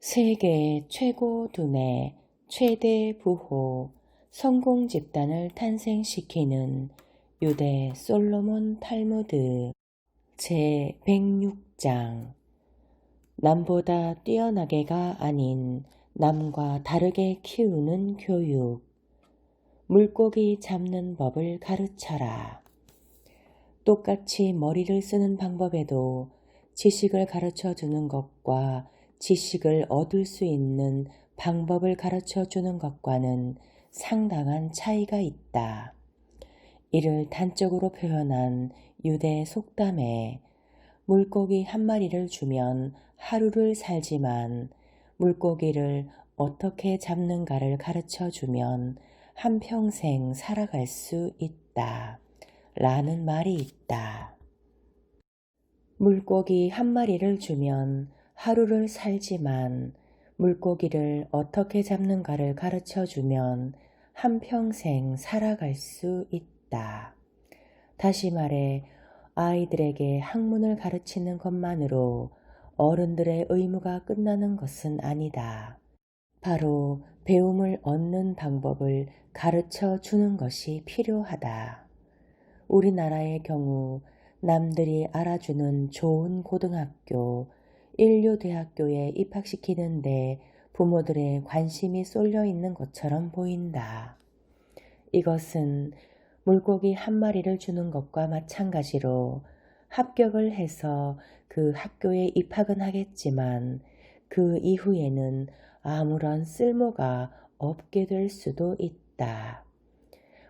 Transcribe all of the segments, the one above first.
세계 최고 두뇌 최대 부호 성공 집단을 탄생시키는 유대 솔로몬 탈무드 제106장 남보다 뛰어나게가 아닌 남과 다르게 키우는 교육. 물고기 잡는 법을 가르쳐라. 똑같이 머리를 쓰는 방법에도 지식을 가르쳐 주는 것과 지식을 얻을 수 있는 방법을 가르쳐 주는 것과는 상당한 차이가 있다. 이를 단적으로 표현한 유대 속담에 물고기 한 마리를 주면 하루를 살지만 물고기를 어떻게 잡는가를 가르쳐 주면 한평생 살아갈 수 있다. 라는 말이 있다. 물고기 한 마리를 주면 하루를 살지만 물고기를 어떻게 잡는가를 가르쳐 주면 한평생 살아갈 수 있다. 다시 말해 아이들에게 학문을 가르치는 것만으로 어른들의 의무가 끝나는 것은 아니다. 바로 배움을 얻는 방법을 가르쳐 주는 것이 필요하다. 우리나라의 경우 남들이 알아주는 좋은 고등학교, 인류대학교에 입학시키는데 부모들의 관심이 쏠려 있는 것처럼 보인다. 이것은 물고기 한 마리를 주는 것과 마찬가지로 합격을 해서 그 학교에 입학은 하겠지만 그 이후에는 아무런 쓸모가 없게 될 수도 있다.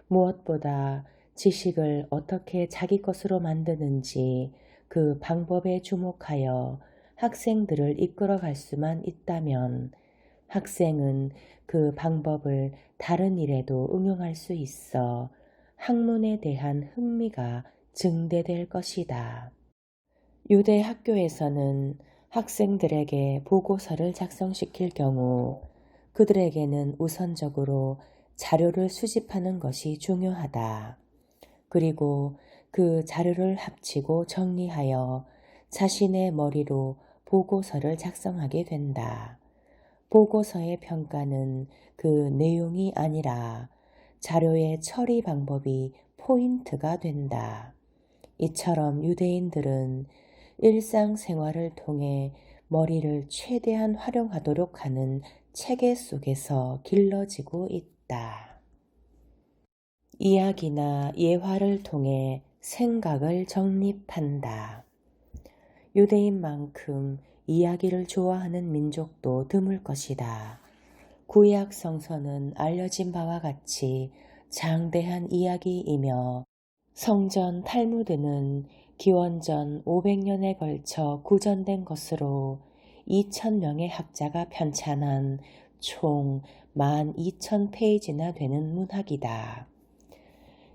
무엇보다 지식을 어떻게 자기 것으로 만드는지 그 방법에 주목하여 학생들을 이끌어갈 수만 있다면 학생은 그 방법을 다른 일에도 응용할 수 있어 학문에 대한 흥미가 증대될 것이다. 유대 학교에서는 학생들에게 보고서를 작성시킬 경우 그들에게는 우선적으로 자료를 수집하는 것이 중요하다. 그리고 그 자료를 합치고 정리하여 자신의 머리로 보고서를 작성하게 된다. 보고서의 평가는 그 내용이 아니라 자료의 처리 방법이 포인트가 된다. 이처럼 유대인들은 일상생활을 통해 머리를 최대한 활용하도록 하는 체계 속에서 길러지고 있다. 이야기나 예화를 통해 생각을 정립한다. 유대인만큼 이야기를 좋아하는 민족도 드물 것이다. 구약 성서는 알려진 바와 같이 장대한 이야기이며 성전 탈무드는 기원전 500년에 걸쳐 구전된 것으로 2,000명의 학자가 편찬한 총 12,000페이지나 되는 문학이다.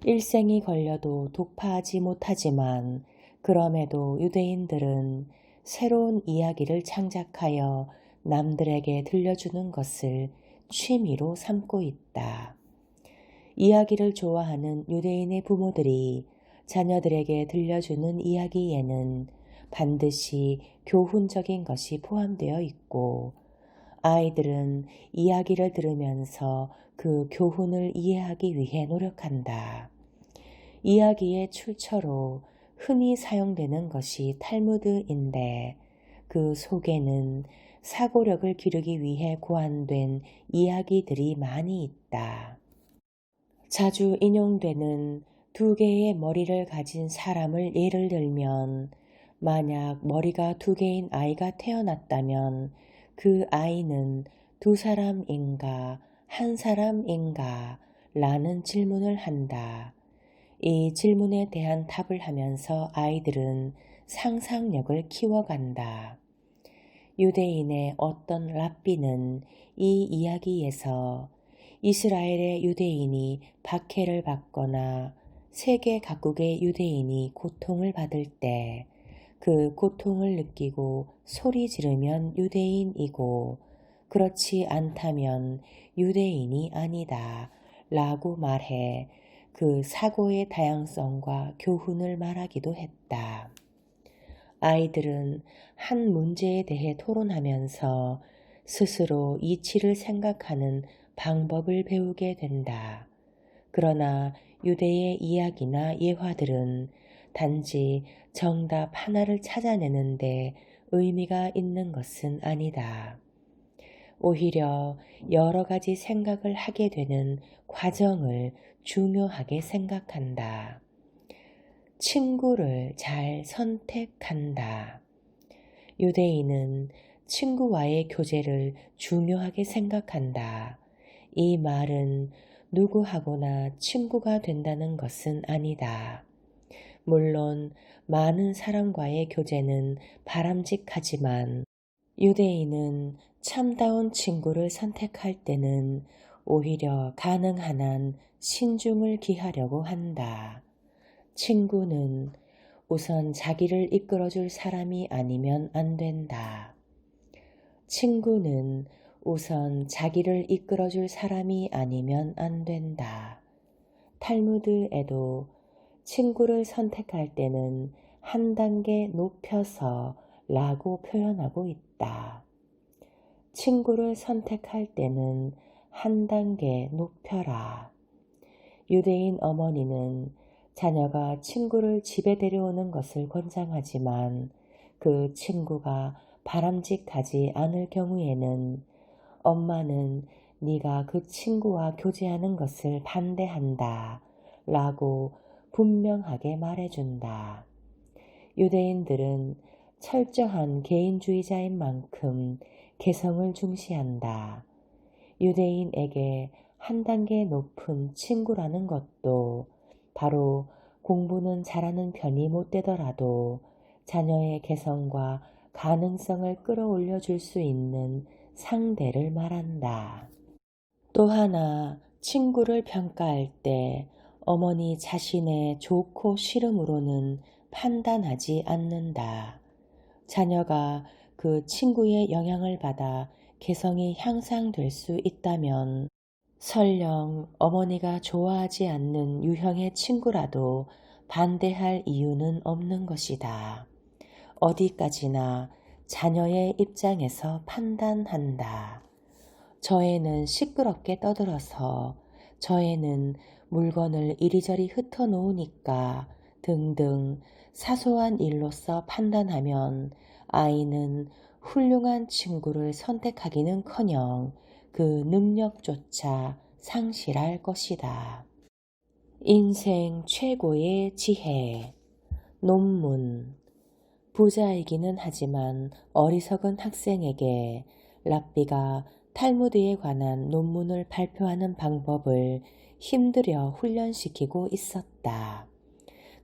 일생이 걸려도 독파하지 못하지만 그럼에도 유대인들은 새로운 이야기를 창작하여 남들에게 들려주는 것을 취미로 삼고 있다. 이야기를 좋아하는 유대인의 부모들이 자녀들에게 들려주는 이야기에는 반드시 교훈적인 것이 포함되어 있고 아이들은 이야기를 들으면서 그 교훈을 이해하기 위해 노력한다. 이야기의 출처로 흔히 사용되는 것이 탈무드인데 그 속에는 사고력을 기르기 위해 고안된 이야기들이 많이 있다. 자주 인용되는 2개의 머리를 가진 사람을 예를 들면 만약 머리가 2개인 아이가 태어났다면 그 아이는 2사람인가 1사람인가 라는 질문을 한다. 이 질문에 대한 답을 하면서 아이들은 상상력을 키워간다. 유대인의 어떤 랍비는 이 이야기에서 이스라엘의 유대인이 박해를 받거나 세계 각국의 유대인이 고통을 받을 때 그 고통을 느끼고 소리 지르면 유대인이고 그렇지 않다면 유대인이 아니다 라고 말해 그 사고의 다양성과 교훈을 말하기도 했다. 아이들은 한 문제에 대해 토론하면서 스스로 이치를 생각하는 방법을 배우게 된다. 그러나 유대의 이야기나 예화들은 단지 정답 하나를 찾아내는데 의미가 있는 것은 아니다. 오히려 여러 가지 생각을 하게 되는 과정을 중요하게 생각한다. 친구를 잘 선택한다. 유대인은 친구와의 교제를 중요하게 생각한다. 이 말은 누구하고나 친구가 된다는 것은 아니다. 물론 많은 사람과의 교제는 바람직하지만 유대인은 참다운 친구를 선택할 때는 오히려 가능한 한 신중을 기하려고 한다. 친구는 우선 자기를 이끌어줄 사람이 아니면 안 된다. 친구는 우선 자기를 이끌어줄 사람이 아니면 안 된다. 탈무드에도 친구를 선택할 때는 한 단계 높여서 라고 표현하고 있다. 친구를 선택할 때는 한 단계 높여라. 유대인 어머니는 자녀가 친구를 집에 데려오는 것을 권장하지만 그 친구가 바람직하지 않을 경우에는 엄마는 네가 그 친구와 교제하는 것을 반대한다 라고 분명하게 말해준다. 유대인들은 철저한 개인주의자인 만큼 개성을 중시한다. 유대인에게 한 단계 높은 친구라는 것도 바로 공부는 잘하는 편이 못 되더라도 자녀의 개성과 가능성을 끌어올려 줄 수 있는 상대를 말한다. 또 하나 친구를 평가할 때 어머니 자신의 좋고 싫음으로는 판단하지 않는다. 자녀가 그 친구의 영향을 받아 개성이 향상될 수 있다면 설령 어머니가 좋아하지 않는 유형의 친구라도 반대할 이유는 없는 것이다. 어디까지나 자녀의 입장에서 판단한다. 저 애는 시끄럽게 떠들어서 저 애는 물건을 이리저리 흩어놓으니까 등등 사소한 일로서 판단하면 아이는 훌륭한 친구를 선택하기는커녕 그 능력조차 상실할 것이다. 인생 최고의 지혜. 논문. 부자이기는 하지만 어리석은 학생에게 랍비가 탈무드에 관한 논문을 발표하는 방법을 힘들여 훈련시키고 있었다.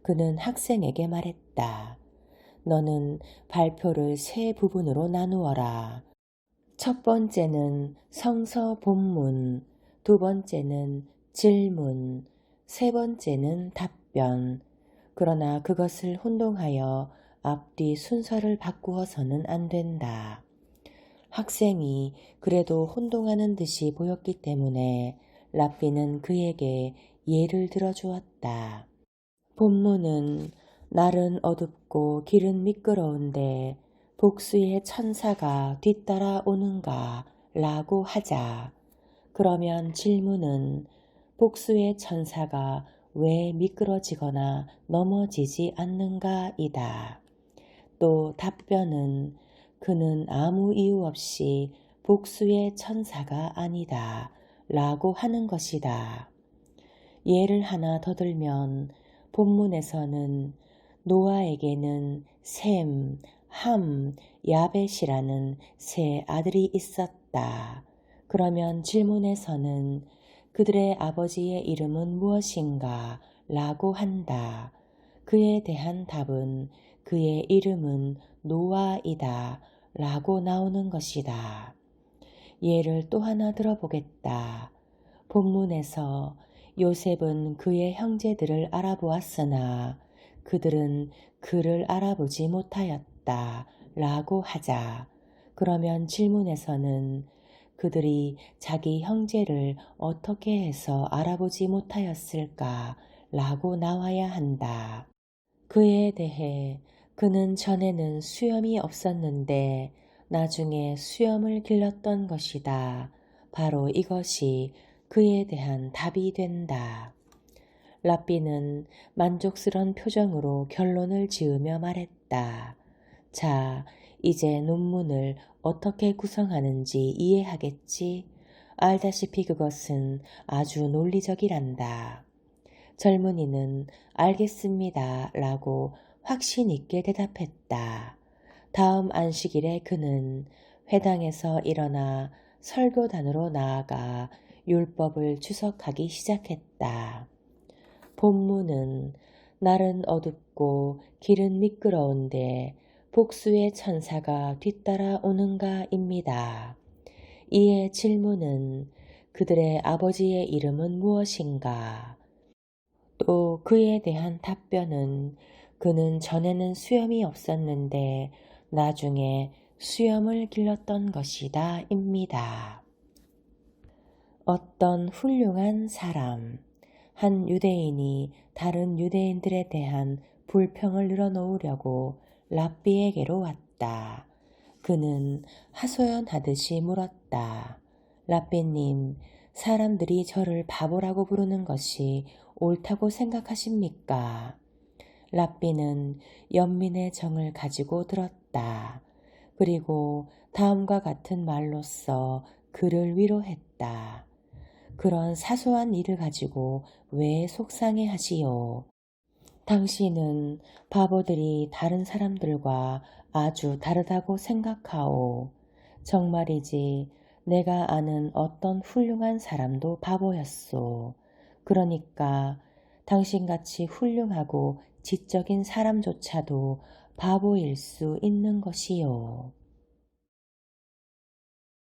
그는 학생에게 말했다. 너는 발표를 세 부분으로 나누어라. 첫 번째는 성서 본문, 두 번째는 질문, 세 번째는 답변. 그러나 그것을 혼동하여 앞뒤 순서를 바꾸어서는 안 된다. 학생이 그래도 혼동하는 듯이 보였기 때문에 랍비는 그에게 예를 들어주었다. 본문은 날은 어둡고 길은 미끄러운데 복수의 천사가 뒤따라 오는가 라고 하자. 그러면 질문은 복수의 천사가 왜 미끄러지거나 넘어지지 않는가이다. 또 답변은 그는 아무 이유 없이 복수의 천사가 아니다 라고 하는 것이다. 예를 하나 더 들면 본문에서는 노아에게는 셈, 함, 야벳이라는 세 아들이 있었다. 그러면 질문에서는 그들의 아버지의 이름은 무엇인가 라고 한다. 그에 대한 답은 그의 이름은 노아이다 라고 나오는 것이다. 예를 또 하나 들어보겠다. 본문에서 요셉은 그의 형제들을 알아보았으나 그들은 그를 알아보지 못하였다 라고 하자. 그러면 질문에서는 그들이 자기 형제를 어떻게 해서 알아보지 못하였을까 라고 나와야 한다. 그에 대해 그는 전에는 수염이 없었는데 나중에 수염을 길렀던 것이다. 바로 이것이 그에 대한 답이 된다. 랍비는 만족스런 표정으로 결론을 지으며 말했다. 자, 이제 논문을 어떻게 구성하는지 이해하겠지? 알다시피 그것은 아주 논리적이란다. 젊은이는 알겠습니다 라고 확신 있게 대답했다. 다음 안식일에 그는 회당에서 일어나 설교단으로 나아가 율법을 주석하기 시작했다. 본문은 날은 어둡고 길은 미끄러운데 복수의 천사가 뒤따라 오는가입니다. 이에 질문은 그들의 아버지의 이름은 무엇인가? 또 그에 대한 답변은 그는 전에는 수염이 없었는데 나중에 수염을 길렀던 것이다 입니다. 어떤 훌륭한 사람, 한 유대인이 다른 유대인들에 대한 불평을 늘어놓으려고 랍비에게로 왔다. 그는 하소연하듯이 물었다. 랍비님, 사람들이 저를 바보라고 부르는 것이 옳다고 생각하십니까? 랍비는 연민의 정을 가지고 들었다. 그리고 다음과 같은 말로써 그를 위로했다. 그런 사소한 일을 가지고 왜 속상해 하시오? 당신은 바보들이 다른 사람들과 아주 다르다고 생각하오. 정말이지 내가 아는 어떤 훌륭한 사람도 바보였소. 그러니까 당신같이 훌륭하고 지적인 사람조차도 바보일 수 있는 것이요.